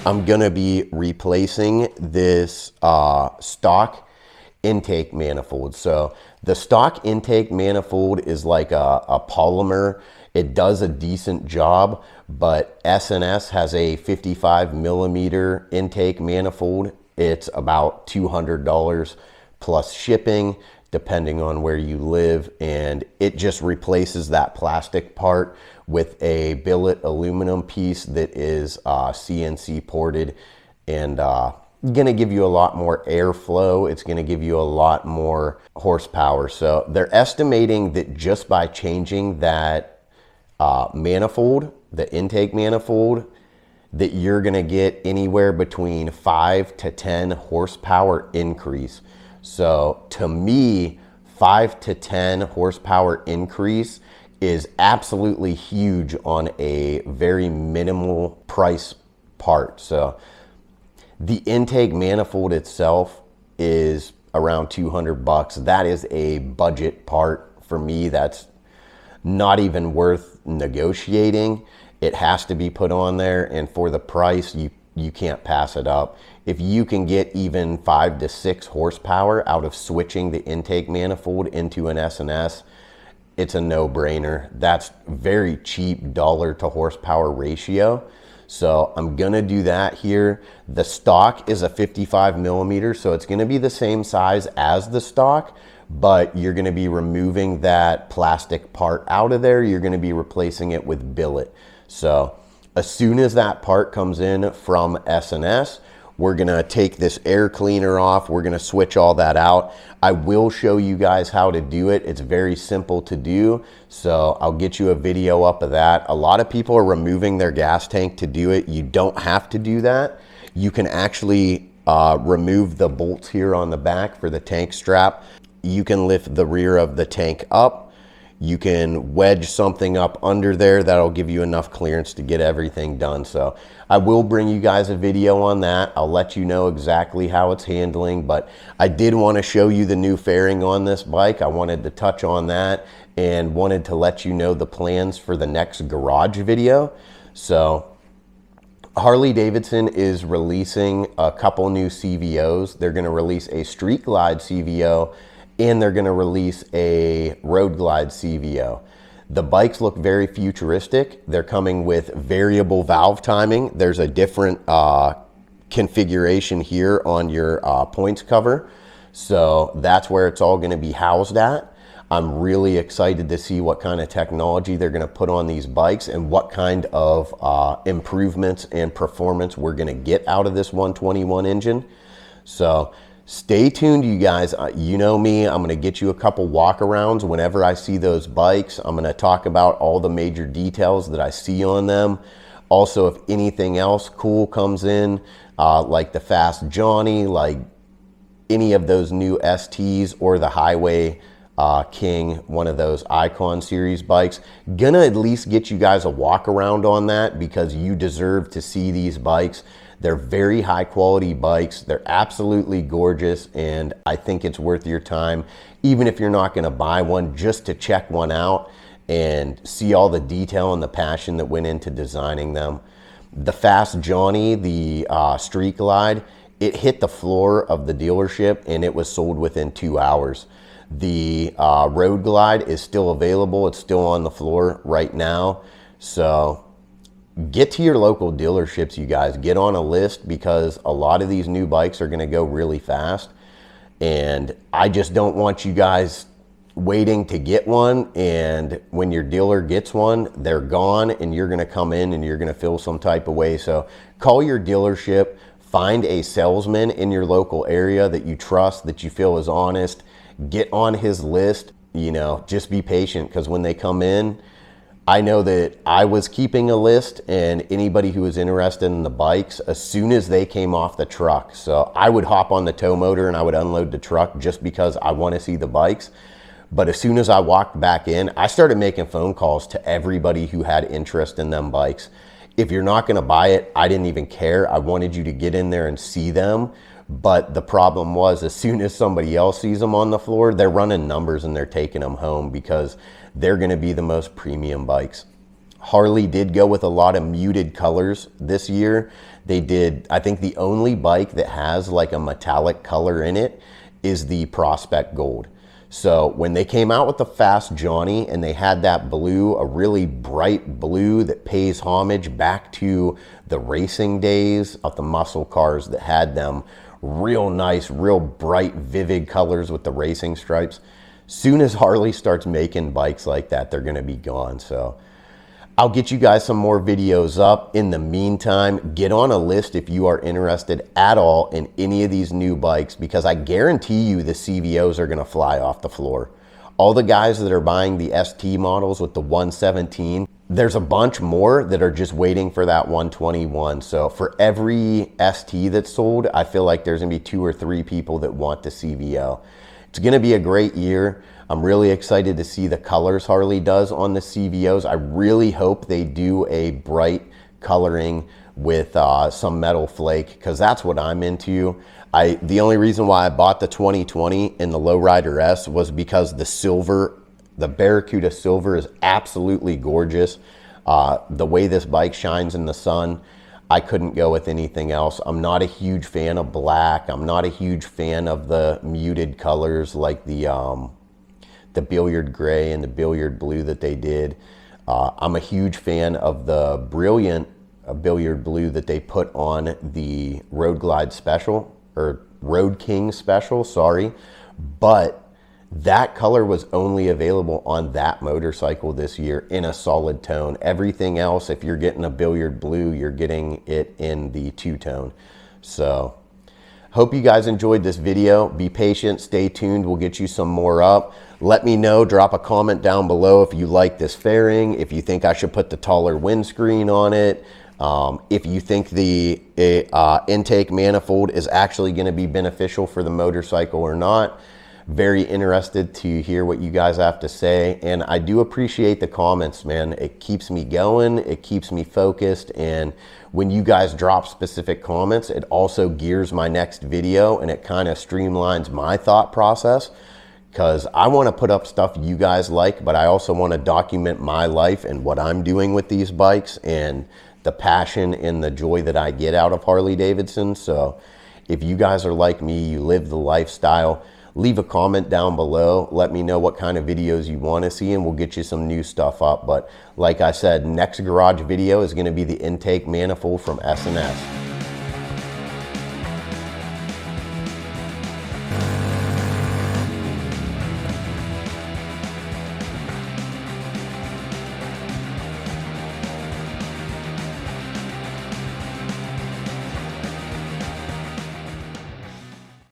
I'm gonna be replacing this stock intake manifold. So the stock intake manifold is like a polymer. It does a decent job, but S&S has a 55 millimeter intake manifold. It's about $200 plus shipping, depending on where you live, and it just replaces that plastic part with a billet aluminum piece that is CNC ported and gonna give you a lot more airflow. It's gonna give you a lot more horsepower. So they're estimating that just by changing that manifold, the intake manifold, that you're gonna get anywhere between 5 to 10 horsepower increase. So to me, 5 to 10 horsepower increase is absolutely huge on a very minimal price part. So the intake manifold itself is around 200 bucks. That is a budget part for me. That's not even worth negotiating. It has to be put on there, and for the price, you can't pass it up. If you can get even 5 to 6 horsepower out of switching the intake manifold into an S&S, it's a no-brainer. That's very cheap dollar to horsepower ratio. So I'm gonna do that here. The stock is a 55 millimeter, so it's gonna be the same size as the stock, but you're gonna be removing that plastic part out of there. You're gonna be replacing it with billet. So as soon as that part comes in from S&S, we're gonna take this air cleaner off. We're gonna switch all that out. I will show you guys how to do it. It's very simple to do. So I'll get you a video up of that. A lot of people are removing their gas tank to do it. You don't have to do that. You can actually remove the bolts here on the back for the tank strap. You can lift the rear of the tank up. You can wedge something up under there that'll give you enough clearance to get everything done. So I will bring you guys a video on that. I'll let you know exactly how it's handling, but I did want to show you the new fairing on this bike. I wanted to touch on that and wanted to let you know the plans for the next garage video. So Harley Davidson is releasing a couple new CVOs. They're going to release a Street Glide CVO, and they're gonna release a Road Glide CVO. The bikes look very futuristic. They're coming with variable valve timing. There's a different configuration here on your points cover. So that's where it's all gonna be housed at. I'm really excited to see what kind of technology they're gonna put on these bikes and what kind of improvements and performance we're gonna get out of this 121 engine. So stay tuned, you guys. You know me, I'm gonna get you a couple walkarounds whenever I see those bikes. I'm gonna talk about all the major details that I see on them. Also, if anything else cool comes in, like the Fast Johnny, like any of those new STs or the Highway King, one of those Icon series bikes, gonna at least get you guys a walk around on that because you deserve to see these bikes. They're very high quality bikes. They're absolutely gorgeous, and I think it's worth your time, even if you're not gonna buy one, just to check one out and see all the detail and the passion that went into designing them. The Fast Johnny, the Street Glide, it hit the floor of the dealership and it was sold within 2 hours. The Road Glide is still available. It's still on the floor right now. So get to your local dealerships, you guys. Get on a list because a lot of these new bikes are gonna go really fast. And I just don't want you guys waiting to get one, and when your dealer gets one, they're gone, and you're gonna come in and you're gonna feel some type of way. So call your dealership, find a salesman in your local area that you trust, that you feel is honest, get on his list. You know, just be patient, because when they come in, I know that I was keeping a list, and anybody who was interested in the bikes, as soon as they came off the truck, so I would hop on the tow motor and I would unload the truck just because I want to see the bikes. But as soon as I walked back in, I started making phone calls to everybody who had interest in them bikes. If you're not going to buy it, I didn't even care. I wanted you to get in there and see them. But the problem was, as soon as somebody else sees them on the floor, they're running numbers and they're taking them home because they're going to be the most premium bikes. Harley did go with a lot of muted colors this year. They did, I think the only bike that has like a metallic color in it is the Prospect Gold. So when they came out with the Fast Johnny and they had that blue, a really bright blue that pays homage back to the racing days of the muscle cars that had them real nice, real bright, vivid colors with the racing stripes. Soon as Harley starts making bikes like that, they're gonna be gone. So I'll get you guys some more videos up. In the meantime, get on a list if you are interested at all in any of these new bikes, because I guarantee you the CVOs are gonna fly off the floor. All the guys that are buying the ST models with the 117, there's a bunch more that are just waiting for that 121. So for every ST that's sold, I feel like there's gonna be 2 or 3 people that want the CVO. It's gonna be a great year. I'm really excited to see the colors Harley does on the CVOs. I really hope they do a bright coloring with some metal flake, because that's what I'm into. The only reason why I bought the 2020 in the Lowrider S was because the silver, the Barracuda silver, is absolutely gorgeous. The way this bike shines in the sun, I couldn't go with anything else. I'm not a huge fan of black. I'm not a huge fan of the muted colors like the billiard gray and the billiard blue that they did. I'm a huge fan of the brilliant billiard blue that they put on the Road Glide Special, or Road King Special, sorry. But that color was only available on that motorcycle this year in a solid tone. Everything else, if you're getting a billiard blue, you're getting it in the two-tone. So hope you guys enjoyed this video. Be patient, stay tuned. We'll get you some more up. Let me know, drop a comment down below if you like this fairing, if you think I should put the taller windscreen on it, if you think the intake manifold is actually going to be beneficial for the motorcycle or not. Very interested to hear what you guys have to say, and I do appreciate the comments, man. It keeps me going, it keeps me focused, and when you guys drop specific comments, it also gears my next video, and it kind of streamlines my thought process, because I want to put up stuff you guys like, but I also want to document my life and what I'm doing with these bikes and the passion and the joy that I get out of Harley Davidson. So if you guys are like me, you live the lifestyle, leave a comment down below. Let me know what kind of videos you want to see, and we'll get you some new stuff up. But like I said, next garage video is going to be the intake manifold from S&S.